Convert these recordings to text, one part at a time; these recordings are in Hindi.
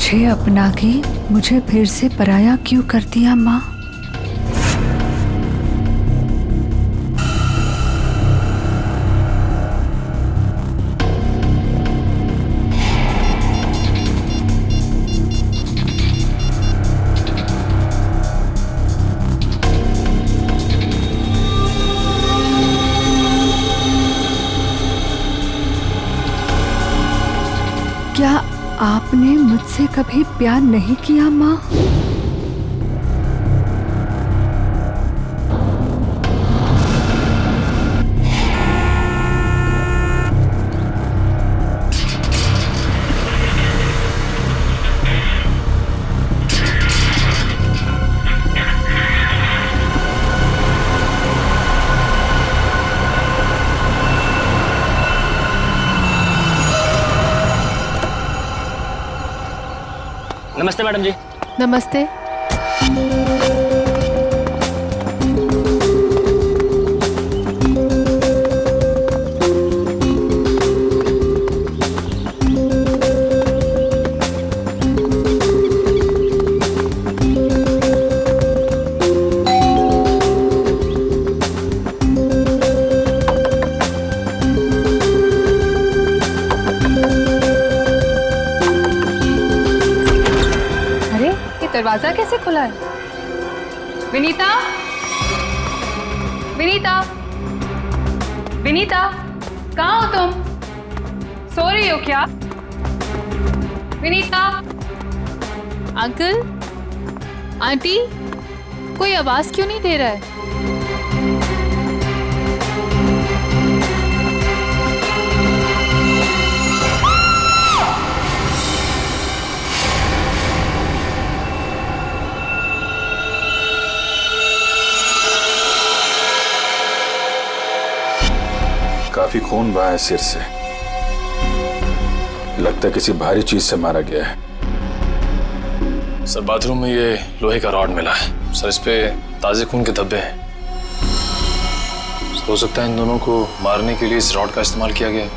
मुझे अपना के मुझे फिर से पराया क्यों कर दिया माँ? क्या आपने मुझसे कभी प्यार नहीं किया माँ? नमस्ते मैडम जी। नमस्ते। दरवाजा कैसे खुला है? विनीता, विनीता, विनीता, कहाँ हो तुम? सो रही हो क्या? विनीता। अंकल, आंटी, कोई आवाज क्यों नहीं दे रहा है? काफी खून बहा है सिर से, लगता है किसी भारी चीज से मारा गया है। सर बाथरूम में ये लोहे का रॉड मिला है सर, इस पे ताजे खून के धब्बे हैं। हो सकता है इन दोनों को मारने के लिए इस रॉड का इस्तेमाल किया गया है।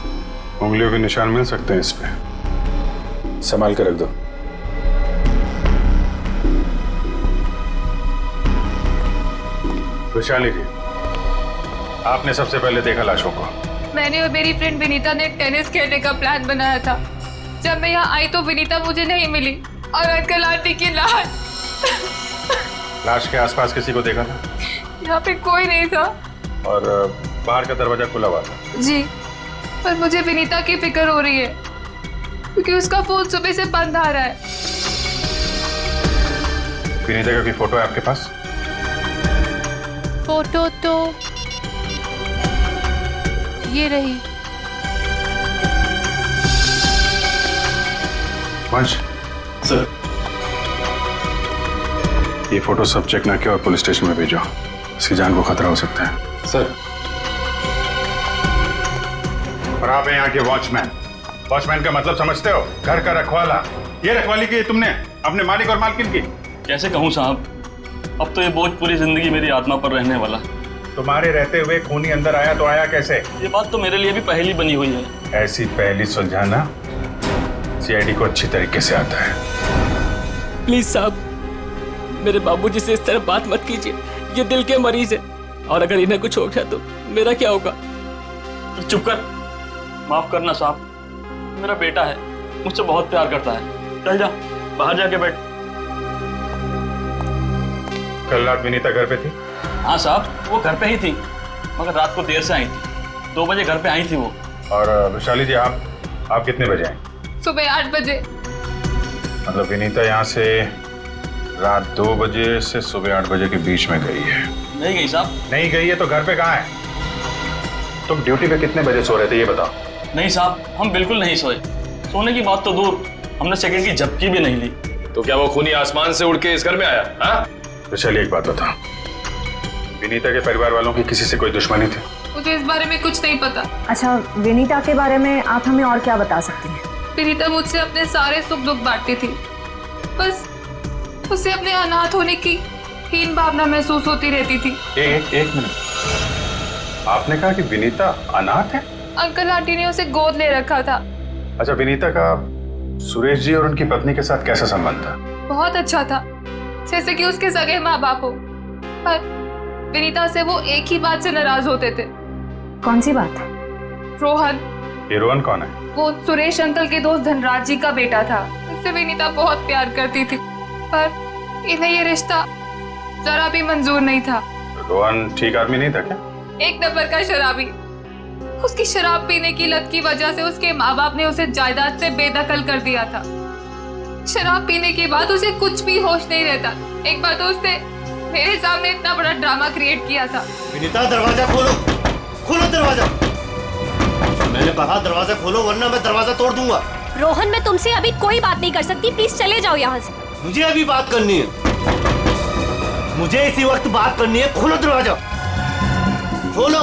उंगलियों के निशान मिल सकते हैं इस पे, संभाल के रख दो। वैशाली जी, आपने सबसे पहले देखा लाशों को? मैंने और मेरी फ्रेंड विनीता ने टेनिस खेलने का प्लान बनाया था। जब मैं यहाँ आई तो विनीता मुझे नहीं मिली और अंकल आंटी की लाश। लाश के आसपास किसी को देखा था? यहाँ पे कोई नहीं था। और बाहर का दरवाजा खुला हुआ था? जी, पर मुझे विनीता की फिक्र हो रही है क्योंकि उसका फोन सुबह से बंद आ रहा है। विनीता की फोटो है आपके पास? फोटो तो ये रही। वंश सर, ये फोटो सब चेक ना किया और पुलिस स्टेशन में भेजो, इसकी जान को खतरा हो सकता है। सर। और आप हैं यहाँ के वॉचमैन। वॉचमैन का मतलब समझते हो? घर का रखवाला। ये रखवाली की तुमने अपने मालिक और मालकिन की? कैसे कहूँ साहब, अब तो ये बोझ पूरी जिंदगी मेरी आत्मा पर रहने वाला। तुम्हारे रहते हुए खूनी अंदर आया तो आया कैसे? ये बात तो मेरे लिए भी पहेली बनी हुई है। ऐसी पहेली सुलझाना सीआईडी को अच्छी तरीके से आता है। प्लीज साहब, मेरे बाबूजी से इस तरह बात मत कीजिए, ये दिल के मरीज है और अगर इन्हें कुछ हो गया तो मेरा क्या होगा? चुप कर, माफ करना साहब, मेरा बेटा है, मुझसे बहुत प्यार करता है। चल जा, बाहर जाके बैठ। कल रात विनीता घर पे थी? हाँ साहब, वो घर पे ही थी, मगर रात को देर से आई थी। 2 बजे घर पे आई थी वो। और वैशाली जी, आप कितने बजे आए? सुबह 8 बजे। मतलब विनीता यहाँ से रात 2 बजे से सुबह 8 बजे के बीच में गई है? नहीं गई साहब। नहीं गई है तो घर पे कहाँ है? तुम ड्यूटी पे कितने बजे सो रहे थे ये बताओ? नहीं साहब, हम बिल्कुल नहीं सोए। सोने की बात तो दूर, हमने सेकंड की झपकी भी नहीं ली। तो क्या वो खूनी आसमान से उड़ के इस घर में आया? हाँ? तो चलिए एक बात बताओ, विनीता के परिवार वालों की किसी से कोई दुश्मनी थी? मुझे इस बारे में कुछ नहीं पता। अच्छा, विनीता के बारे में आप हमें और क्या बता सकती हैं? विनीता मुझसे अपने सारे सुख दुख बांटती थी, बस उसे अपने अनाथ होने की हीन भावना महसूस होती रहती थी। एक मिनट, आपने कहा कि विनीता अनाथ है? अंकल आंटी ने उसे गोद ले रखा था। अच्छा, विनीता का सुरेश जी और उनकी पत्नी के साथ कैसा संबंध था? बहुत अच्छा था, जैसे कि उसके सगे माँ बाप हो। पर विनीता से वो एक ही बात से नाराज होते थे। कौन सी बात? रोहन। ये रोहन कौन है? वो सुरेश अंकल के दोस्त धनराज जी का बेटा था। उससे विनीता बहुत प्यार करती थी, पर इन्हें ये रिश्ता जरा भी मंजूर नहीं था। रोहन ठीक आदमी नहीं था क्या? एक नंबर का शराबी। उसकी शराब पीने की लत की वजह से उसके माँ बाप ने उसे जायदाद से बेदखल कर दिया था। शराब पीने के बाद उसे कुछ भी होश नहीं रहता। एक बार तो उसने मेरे सामने इतना बड़ा ड्रामा क्रिएट किया था। विनीता दरवाजा खोलो, खोलो दरवाजा। मैंने कहा दरवाजा खोलो वरना मैं दरवाजा तोड़ दूंगा। रोहन, मैं तुमसे अभी कोई बात नहीं कर सकती, प्लीज चले जाओ यहाँ से। मुझे अभी बात करनी है, मुझे इसी वक्त बात करनी है। खोलो दरवाजा, खोलो।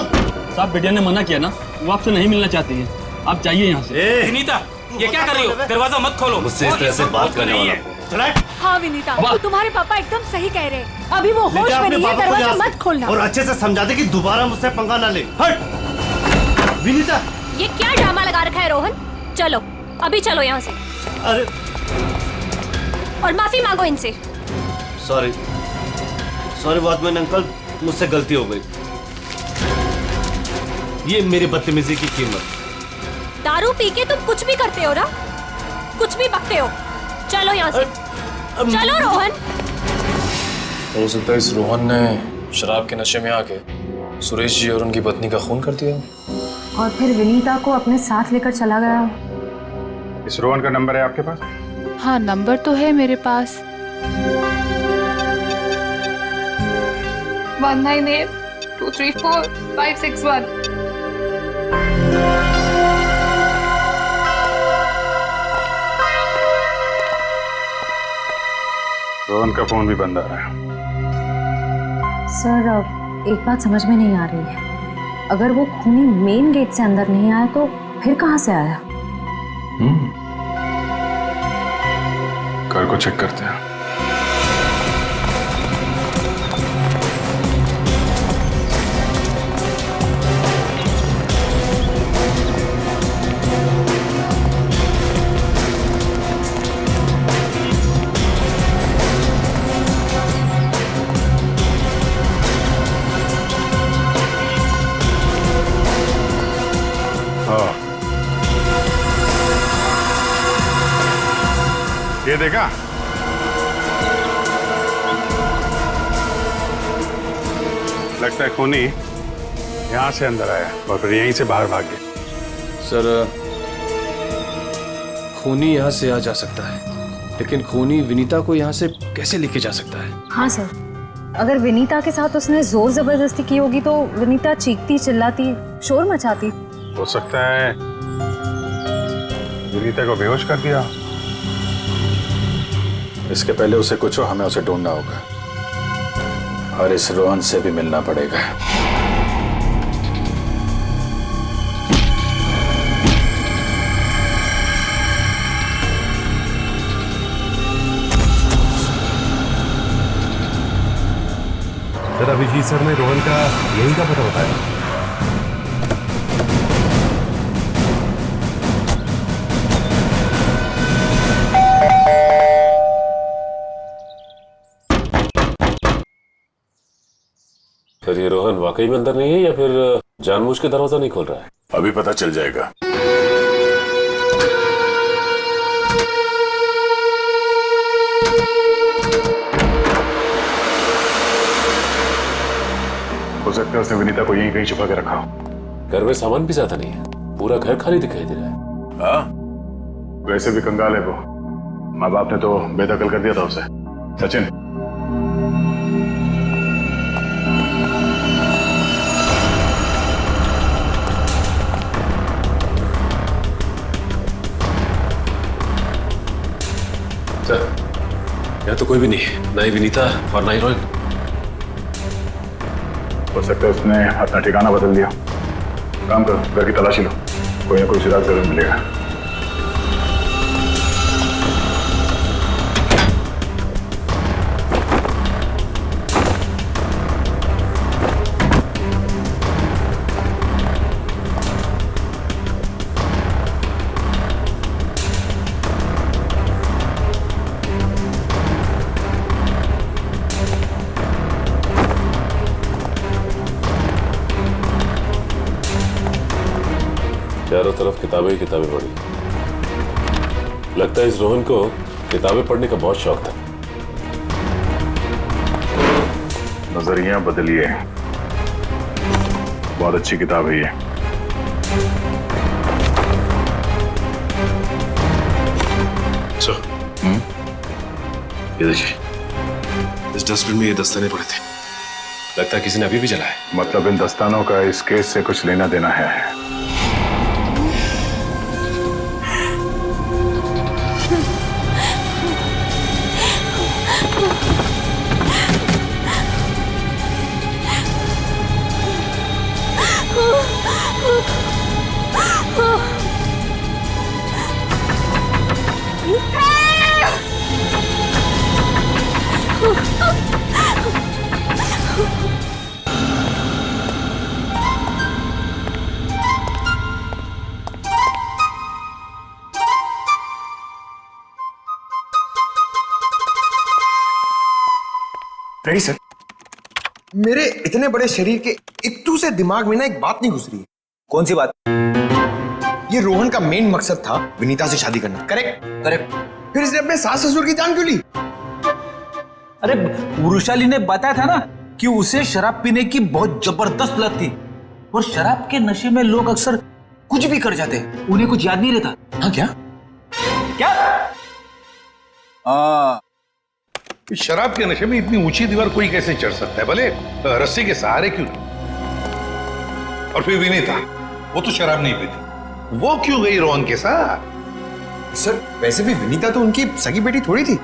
साहब बिटिया ने मना किया ना, वो आपसे नहीं मिलना चाहती है, आप जाइए यहाँ से। विनीता, ये क्या कर रही हो? दरवाजा मत खोलो। मुझसे इस तरह से बात करने वाला चला। हाँ विनीता, तुम्हारे पापा एकदम सही कह रहे हैं। अभी वो होश में नहीं है, दरवाजा मत खोलना। और अच्छे से समझा दे कि दोबारा मुझसे पंगा ना ले। हट विनीता। ये क्या ड्रामा लगा रखा है रोहन? चलो अभी चलो यहाँ से। अरे और माफी मांगो इनसे। सॉरी सॉरी वॉचमैन अंकल, मुझसे गलती हो गई। ये मेरी बदतमीजी की कीमत। दारू पी के तुम कुछ भी करते हो ना, कुछ भी बकते हो। चलो यहाँ से, चलो रोहन। हो सकता है इस रोहन ने शराब के नशे में आके सुरेश जी और उनकी पत्नी का खून कर दिया, और फिर विनीता को अपने साथ लेकर चला गया। इस रोहन का नंबर है आपके पास? हाँ, नंबर तो है मेरे पास। 198234 561। रोहन का फोन भी बंद आ रहा है। सर, एक बात समझ में नहीं आ रही है। अगर वो खूनी मेन गेट से अंदर नहीं आया तो फिर कहाँ से आया? घर को चेक करते हैं। ये देखा? लगता है खूनी यहाँ से अंदर आया और फिर यहीं से बाहर भाग गया। सर खूनी यहाँ से आ जा सकता है, लेकिन खूनी विनीता को यहाँ से कैसे लेके जा सकता है? हाँ सर, अगर विनीता के साथ उसने जोर जबरदस्ती की होगी तो विनीता चीखती चिल्लाती शोर मचाती। हो सकता है विनीता को बेहोश कर दिया। इसके पहले उसे कुछ हो, हमें उसे ढूंढना होगा और इस रोहन से भी मिलना पड़ेगा। सर, अभिजीत सर ने रोहन का यही का पता बताया। सर, ये रोहन वाकई में अंदर नहीं है या फिर जानबूझ के दरवाजा नहीं खोल रहा है? अभी पता चल जाएगा। हो सकता है उसने विनीता को यहीं कहीं छुपा के रखा हो। घर में सामान भी ज्यादा नहीं है, पूरा घर खाली दिखाई दे रहा है। हाँ, वैसे भी कंगाल है वो। माँ बाप ने तो बेदखल कर दिया था उसे। सचिन, यहाँ तो कोई भी नहीं, ना ही विनीता और ना ही रोहन। हो सकता है उसने अपना ठिकाना बदल दिया। काम करो, घर की तलाशी लो, कोई ना कोई सुराग जरूर मिलेगा। चारों तरफ किताबें ही किताबें पढ़ी। लगता है इस रोहन को किताबें पढ़ने का बहुत शौक था। नजरिया बदलिए, बहुत अच्छी किताब है ये। ये देखिए, इस डस्टबिन में ये दस्ताने पड़े थे। लगता है किसी ने अभी भी जलाया। मतलब इन दस्तानों का इस केस से कुछ लेना देना है। Ready sir. मेरे इतने बड़े शरीर के इत्तू से दिमाग में ना एक बात नहीं घुस रही है। कौन सी बात? ये रोहन का मेन मकसद था विनीता से शादी करना, करेक्ट? करेक्ट। फिर इसने अपने सास ससुर की जान क्यों ली? अरे वृषाली ने बताया था ना कि उसे शराब पीने की बहुत जबरदस्त लत थी, और शराब के नशे में लोग अक्सर कुछ भी कर जाते, उन्हें कुछ याद नहीं रहता। हाँ क्या? क्या? शराब के नशे में इतनी ऊंची दीवार कोई कैसे चढ़ सकता है, भले रस्सी के सहारे क्यों? और फिर विनीता, वो तो शराब नहीं पीती, वो क्यों गई रोहन के साथ? सर वैसे भी विनीता तो उनकी सगी बेटी थोड़ी थी।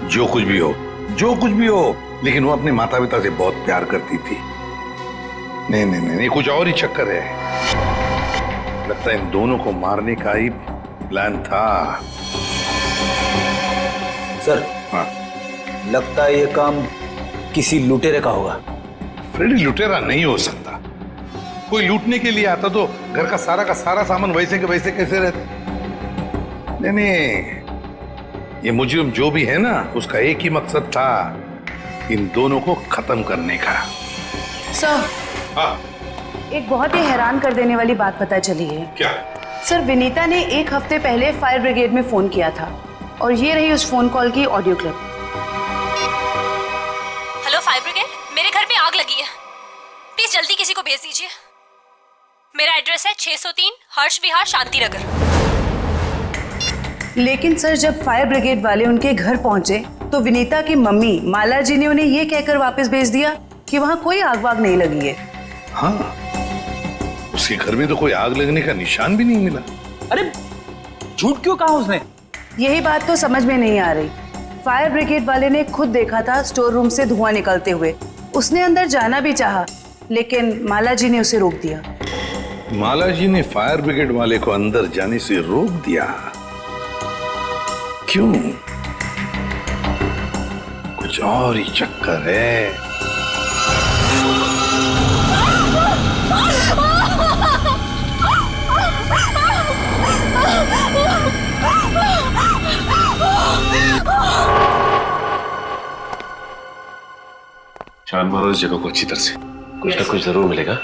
जो कुछ भी हो, जो कुछ भी हो, लेकिन वो अपने माता पिता से बहुत प्यार करती थी। नहीं नहीं नहीं, कुछ और ही चक्कर है। लगता है इन दोनों को मारने का ही प्लान था। सर हाँ, लगता है ये काम किसी लुटेरे का होगा। फ्रेडी लुटेरा नहीं हो सकता। कोई लूटने के लिए आता तो घर का सारा सामान वैसे के वैसे कैसे रहता? नहीं नहीं, ये मुजरिम जो भी है ना, उसका एक ही मकसद था, इन दोनों को खत्म करने का। सर, हाँ, एक बहुत ही हैरान कर देने वाली बात पता चली है। क्या? सर विनीता ने 1 हफ्ते पहले फायर ब्रिगेड में फोन किया था, और ये रही उस फोन कॉल की audio clip. Hello fire brigade, मेरे घर में आग लगी है, प्लीज जल्दी किसी को भेज दीजिए। मेरा एड्रेस है 603 हर्ष विहार शांति नगर। लेकिन सर जब फायर ब्रिगेड वाले उनके घर पहुंचे तो विनीता की मम्मी माला जी ने उन्हें ये कहकर वापस भेज दिया कि वहां कोई आग वाग नहीं लगी है। हाँ, उसके घर में तो कोई आग लगने का निशान भी नहीं मिला। अरे झूठ क्यों कहा उसने? यही बात तो समझ में नहीं आ रही। फायर ब्रिगेड वाले ने खुद देखा था स्टोर रूम से धुआं निकलते हुए। उसने अंदर जाना भी चाहा, लेकिन माला जी ने उसे रोक दिया। माला जी ने फायर ब्रिगेड वाले को अंदर जाने से रोक दिया? क्यों? कुछ और ही चक्कर है। छान मारो इस जगह को अच्छी तरह से, कुछ ना कुछ जरूर मिलेगा।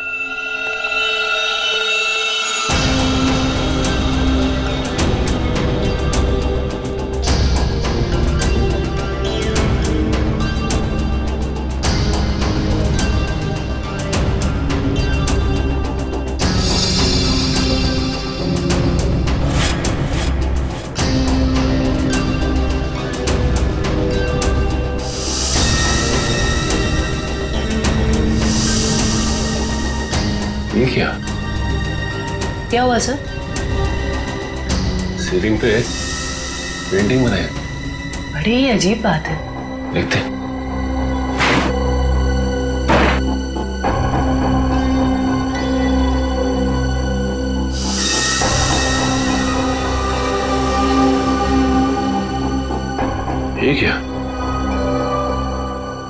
ये क्या हुआ सर? सीलिंग पे पेंटिंग बनाई। बड़ी ही अजीब बात है। देखते। ये क्या?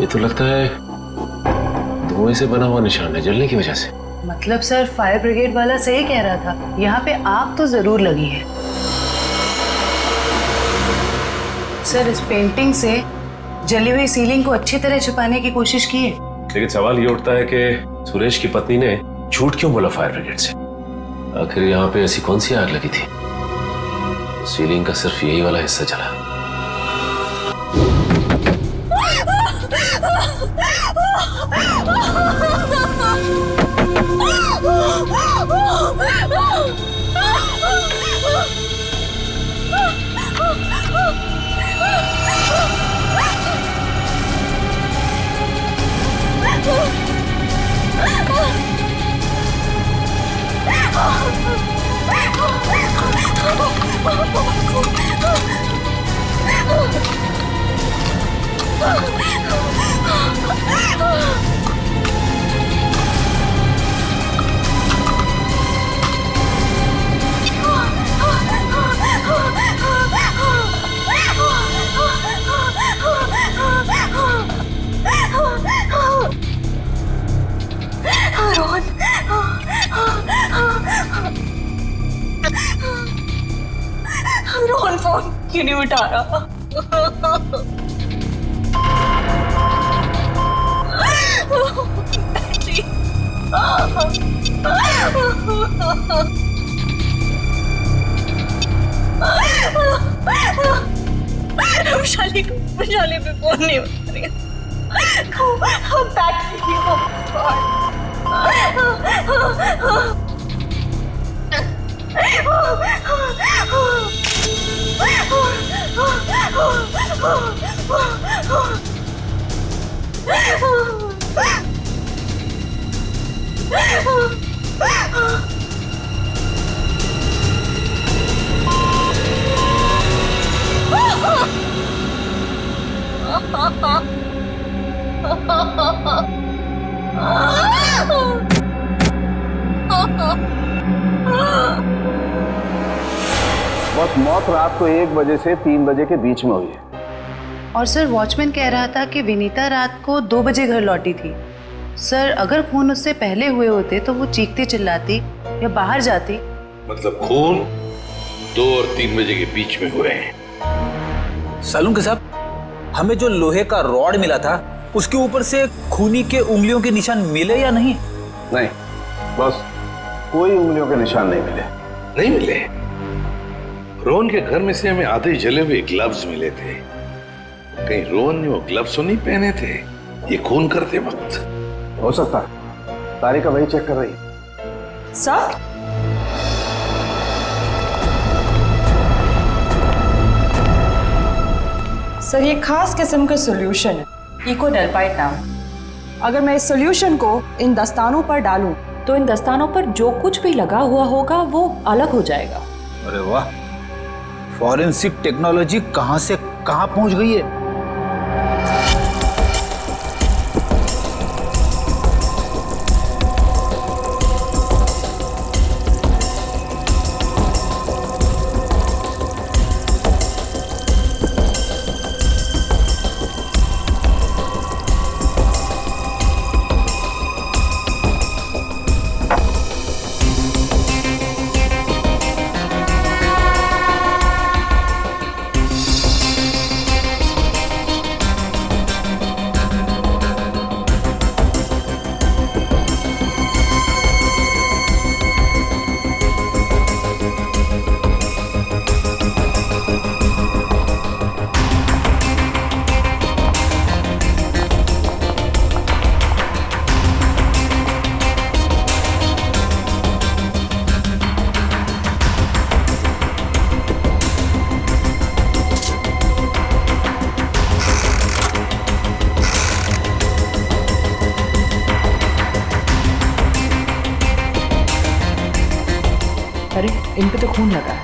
ये तो लगता है धुएं से बना हुआ निशान है, जलने की वजह से। मतलब सर फायर ब्रिगेड वाला सही कह रहा था, यहाँ पे आग तो जरूर लगी है। सर इस पेंटिंग से जली हुई सीलिंग को अच्छी तरह छुपाने की कोशिश की है। लेकिन सवाल ये उठता है कि सुरेश की पत्नी ने झूठ क्यों बोला फायर ब्रिगेड से? आखिर यहाँ पे ऐसी कौन सी आग लगी थी? सीलिंग का सिर्फ यही वाला हिस्सा जला। रोहन फोन क्यों नहीं उठा रहा? वैशाली पे फोन नहीं उठा रही। बस मौत रात को 1 बजे से 3 बजे के बीच में हुई है। और सर वॉचमैन कह रहा था कि विनीता रात को 2 बजे घर लौटी थी। सर अगर खून उससे पहले हुए होते तो वो चीखती चिल्लाती या बाहर जाती। मतलब खून 2 और 3 बजे के बीच में हुए हैं। सालून के साहब, हमें जो लोहे का रॉड मिला था उसके ऊपर से खूनी के उंगलियों के निशान मिले या नहीं? नहीं, बस कोई उंगलियों के निशान नहीं मिले। नहीं मिले? रोहन के घर में से हमें आधे जले हुए ग्लव्स मिले थे। कहीं रोहन ने वो ग्लव्स तो नहीं पहने थे ये खून करते वक्त? हो सकता है, तारिका वही चेक कर रही है। सर सर ये खास किस्म का सॉल्यूशन है, इकोडेल्पाइट नाम। अगर मैं इस सॉल्यूशन को इन दस्तानों पर डालूं तो इन दस्तानों पर जो कुछ भी लगा हुआ होगा वो अलग हो जाएगा। अरे वाह, फॉरेंसिक टेक्नोलॉजी कहां से कहां पहुंच गई है। अरे इन पे तो खून लगा है,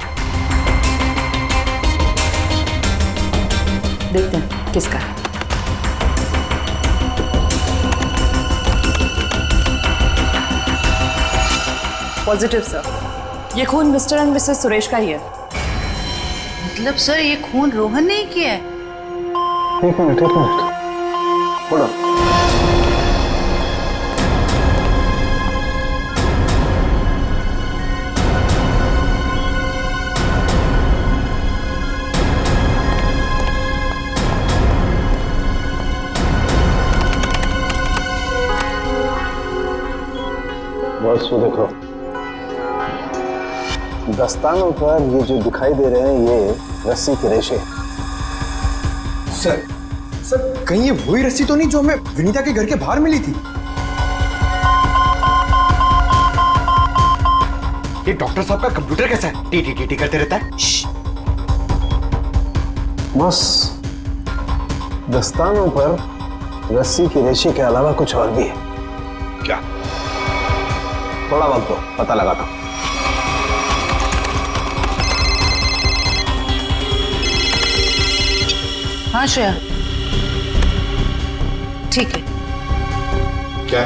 देखते हैं किसका है। पॉजिटिव सर, ये खून मिस्टर एंड मिसेस सुरेश का ही है। मतलब सर ये खून रोहन ने ही किया है? एक मिनट बोलो। बस वो देखो दस्तानों पर ये जो दिखाई दे रहे हैं ये रस्सी के रेशे। सर कहीं ये वही रस्सी तो नहीं जो हमें विनीता के घर के बाहर मिली थी? ये डॉक्टर साहब का कंप्यूटर कैसा है? टी टी टी टी करते रहता है। बस दस्तानों पर रस्सी के रेशे के अलावा कुछ और भी है। क्या? थोड़ा वक्त दो, पता लगाता हूं। हाँ श्रेया, ठीक है। क्या?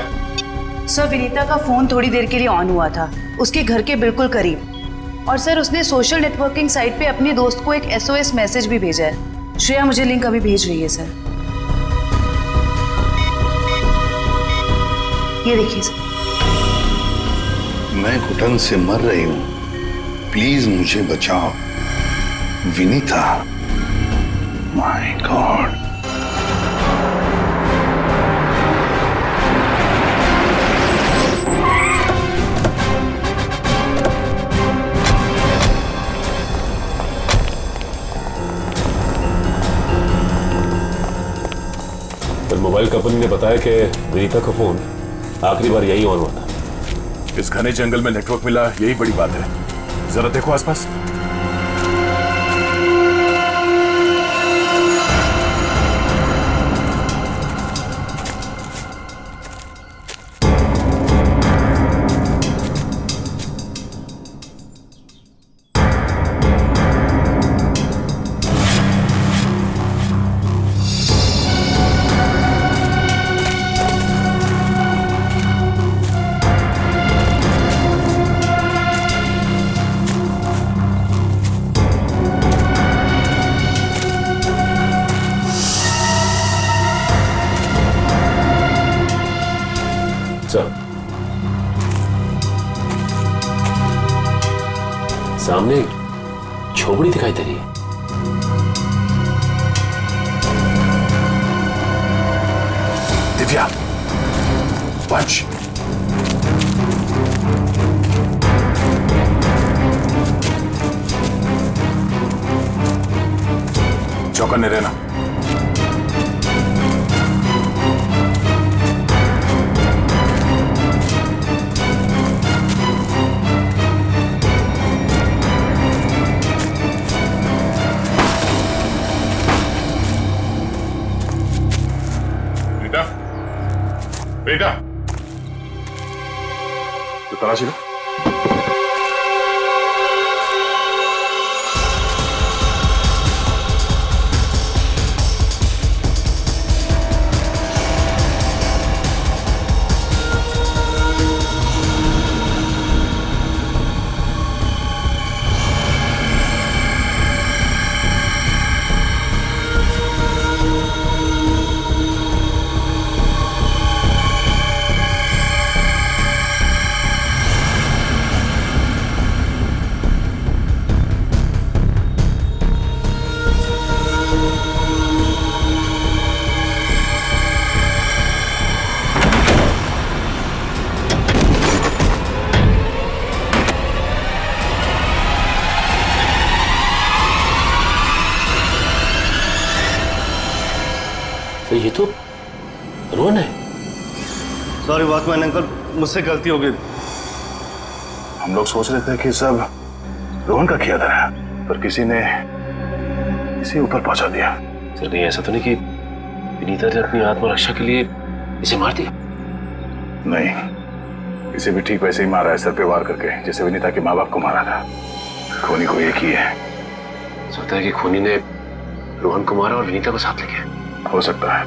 सर विनीता का फोन थोड़ी देर के लिए ऑन हुआ था, उसके घर के बिल्कुल करीब। और सर उसने सोशल नेटवर्किंग साइट पे अपनी दोस्त को एक SOS मैसेज भी भेजा है। श्रेया मुझे लिंक अभी भेज रही है सर, ये देखिए सर। मैं घुटन से मर रही हूं, प्लीज मुझे बचाओ। Vinita, my God. Mobile company ने बताया कि विनीता का फोन आखिरी बार यही ऑन हुआ था। इस घने जंगल में नेटवर्क मिला, यही बड़ी बात है। जरा देखो आसपास। सामने झोपड़ी दिखाई दे रही है। दिव्या, वंश, चौकन्ने रहना। बेटा, तो तलाशी लो। तो ये तो रोहन है। सॉरी वॉचमैन अंकल, मुझसे गलती हो गई। हम लोग सोच रहे थे कि सब रोहन का किया था, पर किसी ने इसे ऊपर पहुंचा दिया। सर कहीं ऐसा तो नहीं कि विनीता ने अपनी आत्मरक्षा के लिए इसे मार दिया? नहीं, इसे भी ठीक वैसे ही मारा है, सर पे वार करके, जैसे विनीता के माँ बाप को मारा था। खूनी को एक ही है। सोचता है कि खूनी ने रोहन को मारा और विनीता को साथ ले गया। हो सकता है,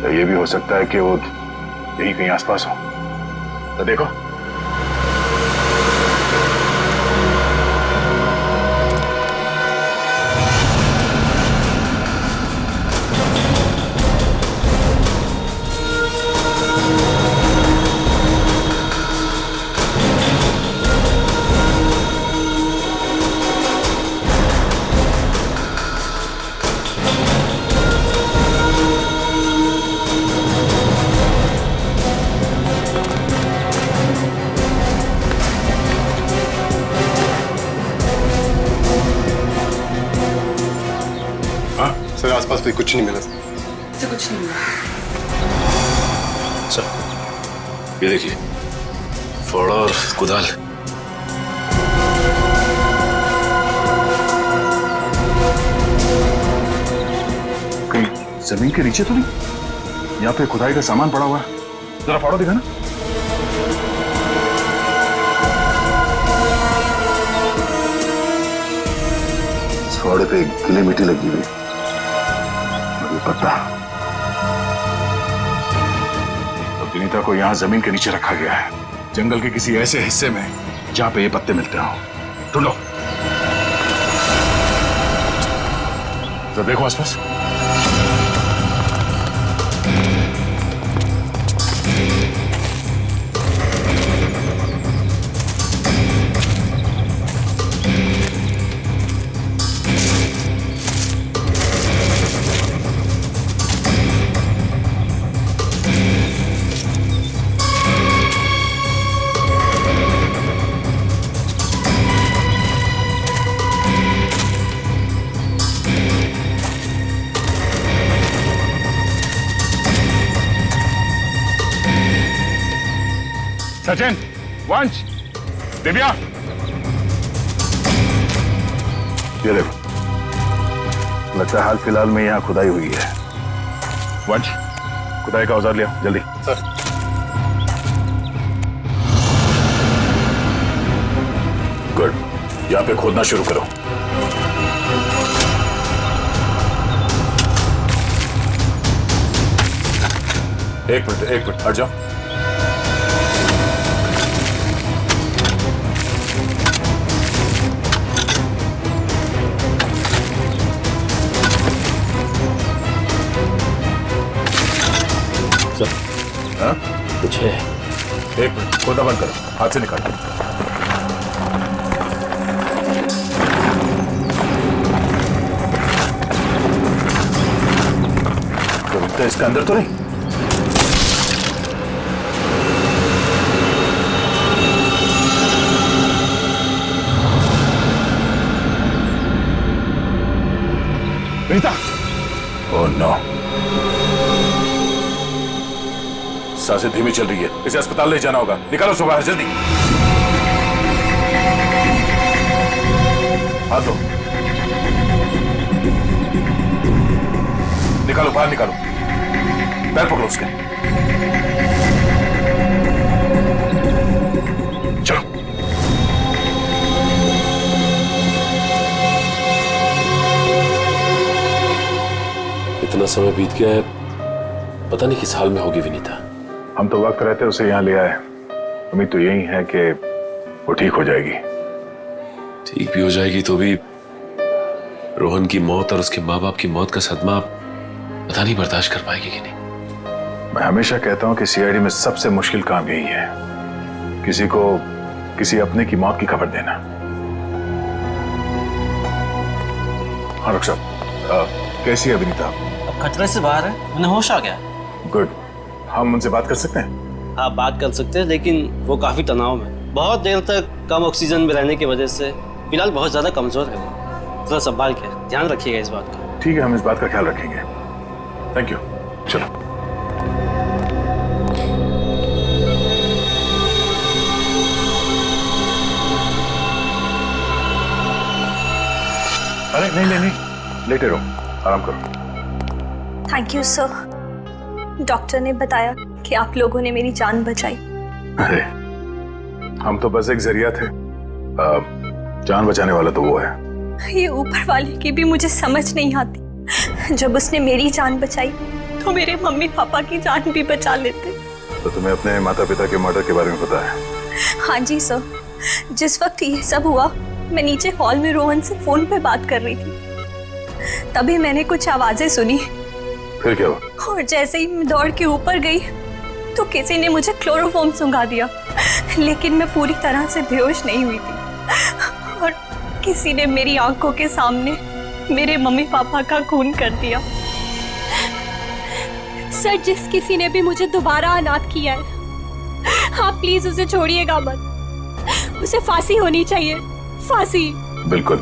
तो ये भी हो सकता है कि वो यही कहीं आसपास हो। तो देखो, आसपास भी कुछ नहीं मिला। से कुछ नहीं मिला। सर, ये देखिए, फावड़ा और कुदाल। कहीं जमीन के नीचे तो नहीं? यहाँ पे खुदाई का सामान पड़ा हुआ है, जरा फावड़ा दिखा ना। इस फावड़े पे गीली मिट्टी लगी हुई, और ये पत्ता। तो विनीता को यहाँ जमीन के नीचे रखा गया है, जंगल के किसी ऐसे हिस्से में जहाँ पे ये पत्ते मिलते हो। ढूंढो, तो देखो आसपास। सचिन, वंश, दिव्या, ये देखो, लगता है हाल फिलहाल में यहाँ खुदाई हुई है। वंश, खुदाई का औजार लिया जल्दी। सर। गुड, यहाँ पे खोदना शुरू करो। एक मिनट हट जाओ। हाँ? कुछ है। एक मिनट, खोदा बंद करो, हाथ से निकालो। तो इसके अंदर तो नहीं? विनीता! ओह नो, सांसें धीमी चल रही है, इसे अस्पताल ले जाना होगा। निकालो उसको बाहर जल्दी। हाथ दो, निकालो बाहर, निकालो। पैर पकड़ो उसके। चलो। इतना समय बीत गया है, पता नहीं किस हाल में होगी विनीता। हम तो वक्त रहते उसे यहाँ ले आए, उम्मीद तो यही है कि वो ठीक हो जाएगी। ठीक भी हो जाएगी तो भी रोहन की मौत और उसके माँ बाप की मौत का सदमा पता नहीं बर्दाश्त कर पाएगी कि नहीं। मैं हमेशा कहता हूँ कि सीआईडी में सबसे मुश्किल काम यही है, किसी को किसी अपने की मौत की खबर देना। हाँ डॉक्टर साहब, कैसी है विनीता? अब खतरे से बाहर है, उन्हें होश आ गया। गुड, हम उनसे बात कर सकते हैं? हाँ, बात कर सकते हैं, लेकिन वो काफी तनाव में, बहुत देर तक कम ऑक्सीजन में रहने की वजह से फिलहाल बहुत ज्यादा कमजोर है वो। थोड़ा संभाल के ध्यान रखिएगा इस बात का। ठीक है, हम इस बात का ख्याल रखेंगे। Thank you. चलो। अरे नहीं नहीं नहीं, लेटे रहो, आराम करो। Thank you sir. डॉक्टर ने बताया कि आप लोगों ने मेरी जान बचाई। अरे हम तो बस एक जरिया थे, जान बचाने वाला तो वो है। ये ऊपर वाले की भी मुझे समझ नहीं आती। जब उसने मेरी जान बचाई तो मेरे मम्मी पापा की जान भी बचा लेते। तो तुम्हें अपने माता पिता के मर्डर के बारे में पता है? हाँ जी सर, जिस वक्त ये सब हुआ मैं नीचे हॉल में रोहन से फोन पे बात कर रही थी, तभी मैंने कुछ आवाजें सुनी। फिर क्या हुआ? और जैसे ही मैं दौड़ के ऊपर गई तो किसी ने मुझे क्लोरोफॉर्म सुंघा दिया, लेकिन मैं पूरी तरह से बेहोश नहीं हुई थी। और किसी ने मेरी आंखों के सामने मेरे मम्मी पापा का खून कर दिया। सर, जिस किसी ने भी मुझे दोबारा अनाथ किया है, आप प्लीज उसे छोड़िएगा मत। उसे फांसी होनी चाहिए, फांसी। बिल्कुल,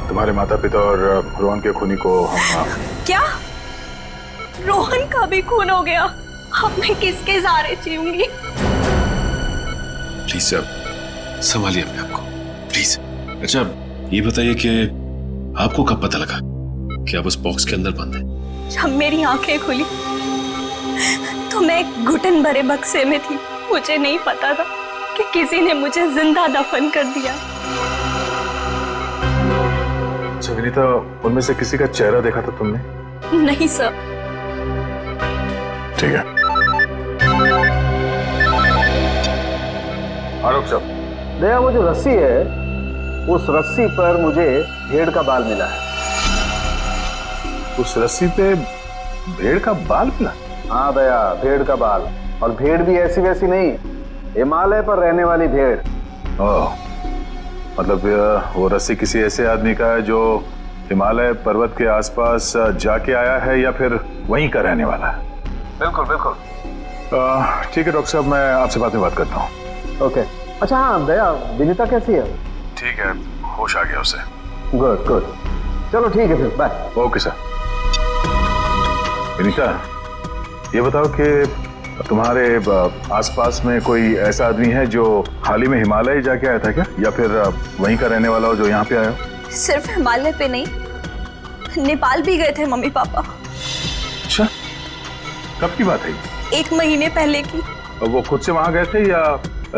तुम्हारे माता पिता और रोहन के खूनी को हम क्या? रोहन का भी खून हो गया? अब मैं किसके सहारे जीऊंगी? प्लीज सर, संभालिए अपने आप को, प्लीज। अच्छा ये बताइए कि आपको कब पता लगा कि आप उस बॉक्स के अंदर बंद हैं? जब मेरी आंखें खुली तो मैं एक घुटन भरे बक्से में थी। मुझे नहीं पता था कि किसी ने मुझे जिंदा दफन कर दिया। अच्छा विनीता, उनमें से किसी का चेहरा देखा था तुमने? नहीं सर। ठीक है। आरोप साहब, दया, वो जो रस्सी है, उस रस्सी पर मुझे भेड़ का बाल मिला है। उस रस्सी पे भेड़ का बाल मिला? हाँ दया, भेड़ का बाल। और भेड़ भी ऐसी वैसी नहीं, हिमालय पर रहने वाली भेड़। ओह, मतलब वो रस्सी किसी ऐसे आदमी का है जो हिमालय पर्वत के आसपास जाके आया है या फिर वहीं का रहने वाला है? बिल्कुल बिल्कुल। ठीक है डॉक्टर साहब, मैं आपसे बाद में बात करता हूँ। ओके। अच्छा हाँ दया, विनीता कैसी है? ठीक है, होश आ गया उसे। गुड गुड, चलो ठीक है फिर, बाय। Okay sir. विनीता, ये बताओ कि तुम्हारे आसपास में कोई ऐसा आदमी है जो हाल ही में हिमालय जाके आया था क्या, या फिर वहीं का रहने वाला हो जो यहाँ पे आया हो? सिर्फ हिमालय पे नहीं, नेपाल भी गए थे मम्मी पापा। अच्छा, कब की बात है? 1 महीने पहले की। वो खुद से वहां गए थे या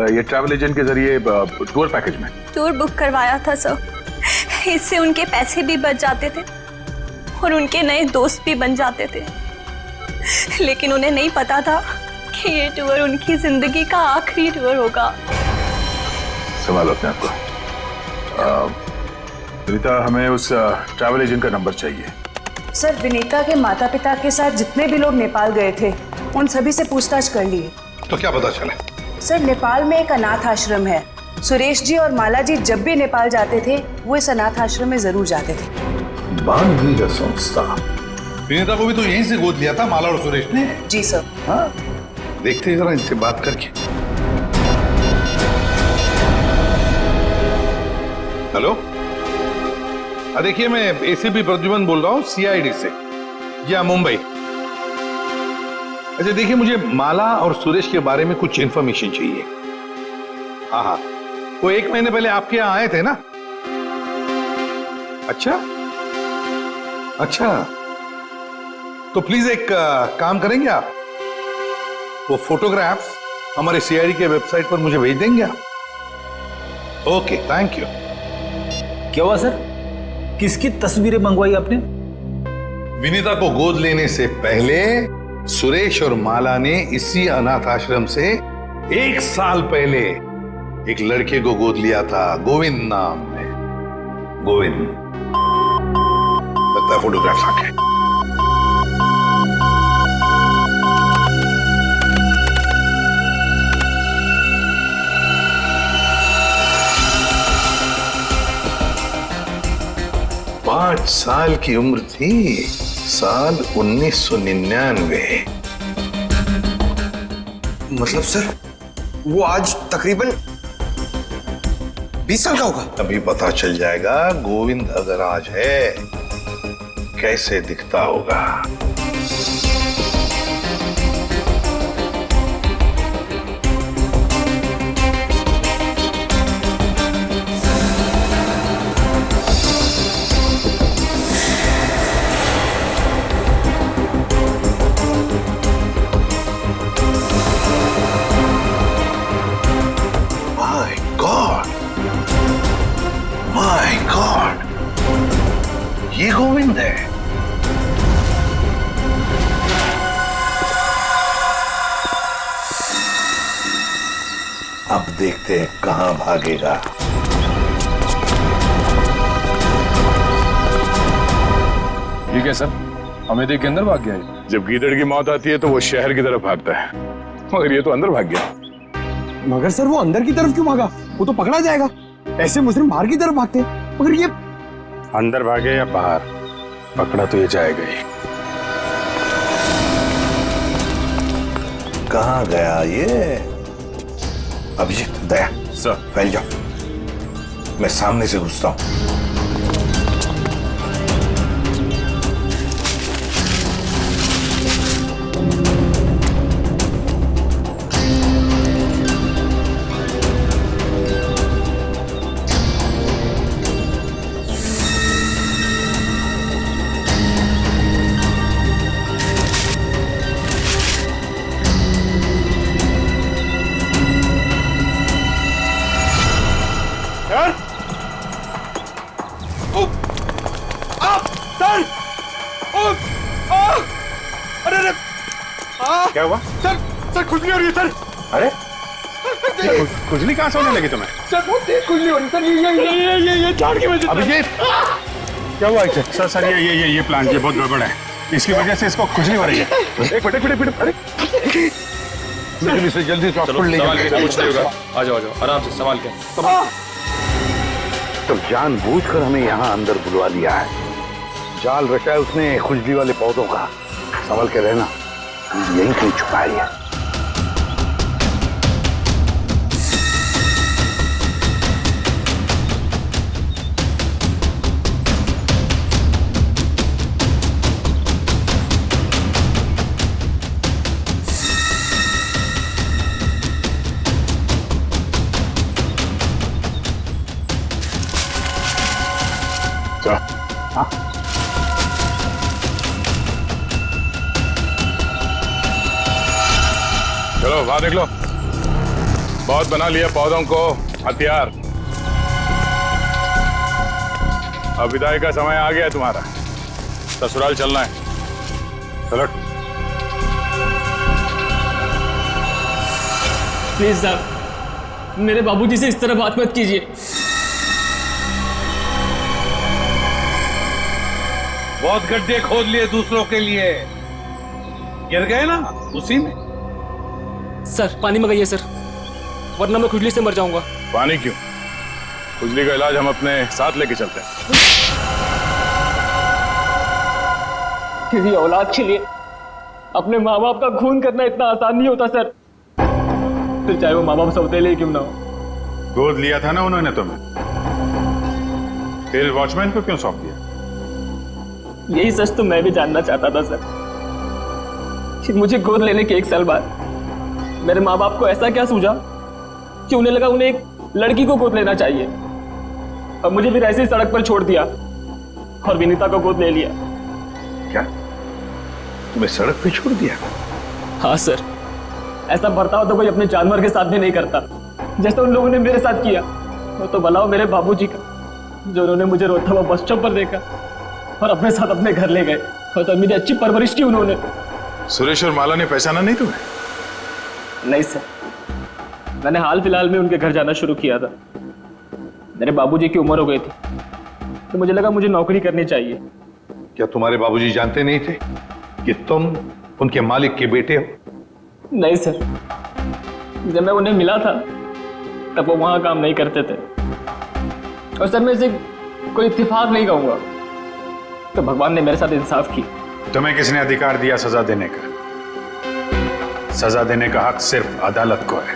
ये ट्रैवल एजेंट के जरिए टूर पैकेज में? टूर बुक करवाया था सर। इससे उनके पैसे भी बच जाते थे और उनके नए दोस्त भी बन जाते थे। लेकिन उन्हें नहीं पता था कि ये टूर उनकी जिंदगी का आखिरी टूर होगा। संभालो अपने आप को। विनीता, हमें उस ट्रैवल एजेंट का नंबर चाहिए। सर, विनीता के माता पिता के साथ जितने भी लोग नेपाल गए थे उन सभी से पूछताछ कर लिए। तो क्या पता चला? सर, नेपाल में एक अनाथ आश्रम है। सुरेश जी और माला जी जब भी नेपाल जाते थे वो इस अनाथ आश्रम में जरूर जाते थे। बानवीर संस्था। विनीता को भी तो यहीं से गोद लिया था माला और सुरेश ने। जी सर। हाँ, देखते जरा इनसे बात करके। हेलो, देखिए मैं एसीपी प्रद्युमन बोल रहा हूँ सीआईडी से, या मुंबई। अच्छा देखिए, मुझे माला और सुरेश के बारे में कुछ इंफॉर्मेशन चाहिए। हाँ हाँ, वो 1 महीने पहले आपके यहाँ आए थे ना? अच्छा अच्छा, तो प्लीज एक काम करेंगे आप, वो फोटोग्राफ्स हमारे सीआईडी के वेबसाइट पर मुझे भेज देंगे आप? Okay, thank you. क्या हुआ सर? किसकी तस्वीरें मंगवाई आपने? विनीता को गोद लेने से पहले सुरेश और माला ने इसी अनाथ आश्रम से 1 साल पहले एक लड़के को गोद लिया था, गोविंद नाम में। गोविंद, लगता है फोटोग्राफ्स आ गए। पांच साल की उम्र थी, साल 1999। मतलब सर, वो आज तकरीबन 20 साल का होगा। अभी पता चल जाएगा गोविंद अगर आज है कैसे दिखता होगा। माय गॉड, ये गोविंद है। अब देखते हैं कहां भागेगा। ये क्या सर, हमें देख के अंदर भाग गया है? जब गीदड़ की मौत आती है तो वो शहर की तरफ भागता है, मगर ये तो अंदर भाग गया। मगर सर, वो अंदर की तरफ क्यों भागा? वो तो पकड़ा जाएगा। ऐसे मुजरिम बाहर की तरफ भागते हैं, मगर ये अंदर भागे या बाहर, पकड़ा तो ये जाएगा ही। कहां गया ये? अभिजीत, दया सर, फैल जाओ, मैं सामने से घुसता हूं। क्या हुआ? सर खुजली हो रही है सर। अरे खुजली कहाँ से होने लगी तुम्हें? सर बहुत तेज खुजली हो रही है सर। ये झाड़ की वजह से। अभिजीत क्या हुआ इसे? सर ये प्लांट ये बहुत गड़बड़ है, इसकी वजह से इसको खुजली हो रही है। एक मिनट अरे जल्दी से हॉस्पिटल ले संभाल के, कुछ नहीं होगा। आ जाओ आराम से संभाल के। तो जानबूझकर हमें यहाँ अंदर बुलवा लिया है, जाल रचा है उसने खुजली वाले पौधों का। संभल के रहना, यहीं कहीं छुपाई है। चलो बाहर देख लो, बहुत बना लिया पौधों को हथियार। अब विदाई का समय आ गया है तुम्हारा, ससुराल चलना है। चलो प्लीज साहब, मेरे बाबूजी से इस तरह बात मत कीजिए। बहुत गड्ढे खोद लिए दूसरों के लिए, गिर गए ना उसी में। सर पानी मंगाइए सर, वरना मैं खुजली से मर जाऊंगा। पानी क्यों? खुजली का इलाज हम अपने साथ लेके चलते हैं। किसी औलाद के लिए अपने माँ बाप का खून करना इतना आसान नहीं होता सर, फिर चाहे वो माँ बाप सौतेले क्यों ना हो। गोद लिया था ना उन्होंने तुम्हें, फिर वॉचमैन को क्यों सौंप दिया? यही सच तो मैं भी जानना चाहता था सर, कि मुझे गोद लेने के 1 साल बाद मेरे माँ बाप को ऐसा क्या सूझा कि उन्हें लगा उन्हें एक लड़की को गोद लेना चाहिए, और मुझे फिर ऐसे ही सड़क पर छोड़ दिया और विनीता को गोद ले लिया। क्या तुम्हें सड़क पे छोड़ दिया? हाँ सर, ऐसा बर्ताव तो कोई अपने जानवर के साथ भी नहीं करता, जैसे उन लोगों ने मेरे साथ किया। वो तो भला हो मेरे बाबूजी का, जो उन्होंने मुझे रोता हुआ बस स्टॉप पर देखा और अपने साथ अपने घर ले गए, और तो मेरी अच्छी परवरिश की उन्होंने। सुरेश और माला ने पहचाना नहीं तुम्हें? नहीं सर, मैंने हाल फिलहाल में उनके घर जाना शुरू किया था। मेरे बाबूजी की उम्र हो गई थी, तो मुझे लगा मुझे नौकरी करनी चाहिए। क्या तुम्हारे बाबूजी जानते नहीं थे कि तुम उनके मालिक के बेटे हो? नहीं सर, जब मैं उन्हें मिला था तब वो वहां काम नहीं करते थे, और सर मैं इसे कोई इत्तेफाक नहीं कहूंगा, तो भगवान ने मेरे साथ इंसाफ की। तुम्हें किसने अधिकार दिया सजा देने का? सजा देने का हक सिर्फ अदालत को है।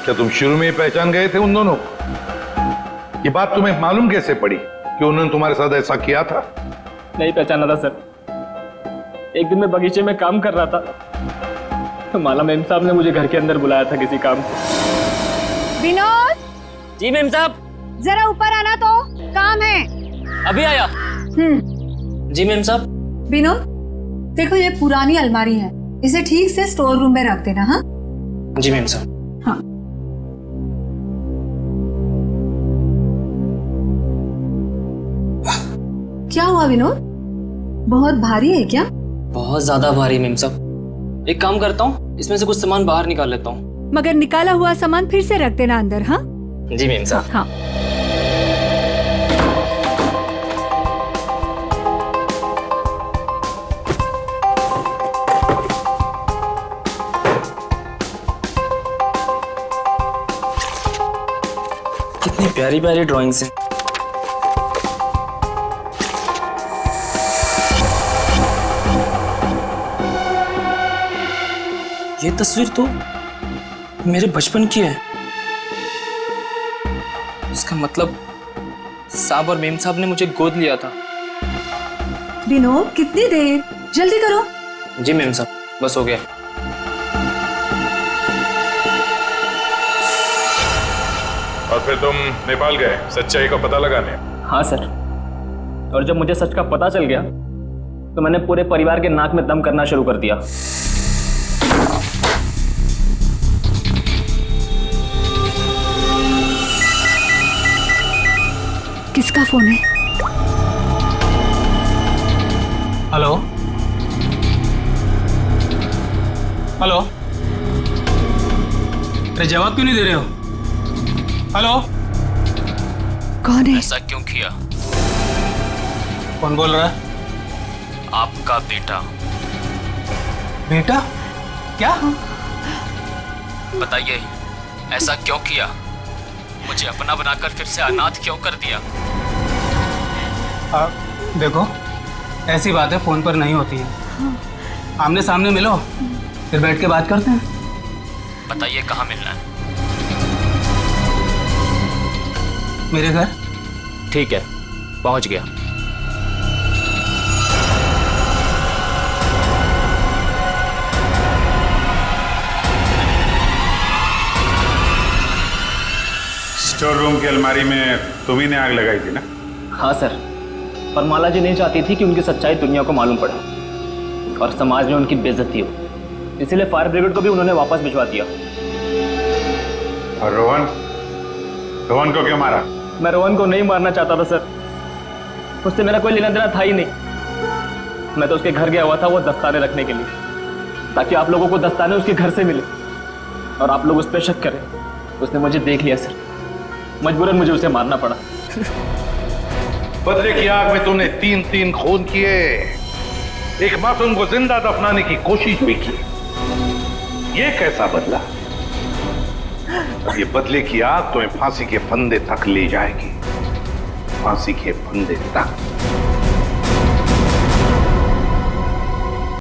क्या तुम शुरू में ही पहचान गए थे उन दोनों को? ये बात तुम्हें मालूम कैसे पड़ी कि उन्होंने तुम्हारे साथ ऐसा किया था? नहीं पहचाना था सर। एक दिन मैं बगीचे में काम कर रहा था, तो माला मेम साहब ने मुझे घर के अंदर बुलाया था किसी काम से। विनोद! जी मेम साहब। जरा ऊपर आना, तो काम है। अभी आया। जी मेम साहब। विनोद देखो, ये पुरानी अलमारी है, इसे ठीक से स्टोर रूम में रख देना। हाँ जी मेम साहब। हाँ। क्या हुआ विनोद, बहुत भारी है क्या? बहुत ज्यादा भारी मेम साहब। एक काम करता हूँ, इसमें से कुछ सामान बाहर निकाल लेता हूँ। मगर निकाला हुआ सामान फिर से रख देना अंदर। हाँ जी मेम साहब। हाँ। कितनी प्यारी प्यारी ड्राइंग्स हैं। ये तस्वीर तो मेरे बचपन की है। इसका मतलब साहब और मेम साहब ने मुझे गोद लिया था। विनोद कितनी देर, जल्दी करो। जी मेम साहब, बस हो गया। और फिर तुम नेपाल गए सच्चाई का पता लगाने? हाँ सर, और जब मुझे सच का पता चल गया तो मैंने पूरे परिवार के नाक में दम करना शुरू कर दिया। किसका फोन है? हेलो हेलो, अरे जवाब क्यों नहीं दे रहे हो? हेलो, कौन है? ऐसा क्यों किया? कौन बोल रहा है? आपका बेटा। बेटा? क्या? बताइए, ऐसा क्यों किया? मुझे अपना बनाकर फिर से अनाथ क्यों कर दिया? देखो, ऐसी बातें फोन पर नहीं होती हैं। आमने सामने मिलो, फिर बैठ के बात करते हैं। बताइए कहाँ मिलना है? मेरे घर। ठीक है, पहुंच गया। स्टोर रूम की अलमारी में तुम्ही ने आग लगाई थी ना? हाँ सर, पर माला जी नहीं चाहती थी कि उनकी सच्चाई दुनिया को मालूम पड़े और समाज में उनकी बेइज्जती हो, इसीलिए फायर ब्रिगेड को भी उन्होंने वापस भिजवा दिया। और रोहन? रोहन को क्यों मारा? मैं रोहन को नहीं मारना चाहता था सर, उससे मेरा कोई लेना देना था ही नहीं। मैं तो उसके घर गया हुआ था वो दस्ताने रखने के लिए, ताकि आप लोगों को दस्ताने उसके घर से मिले और आप लोग उस पर शक करें। उसने मुझे देख लिया सर, मजबूरन मुझे उसे मारना पड़ा। बदले की आग में तूने 3 खून किए, एक मासूम को जिंदा दफनाने की कोशिश भी की। ये कैसा बदला? ये बदले की आग तुम्हें फांसी के फंदे तक ले जाएगी, फांसी के फंदे तक।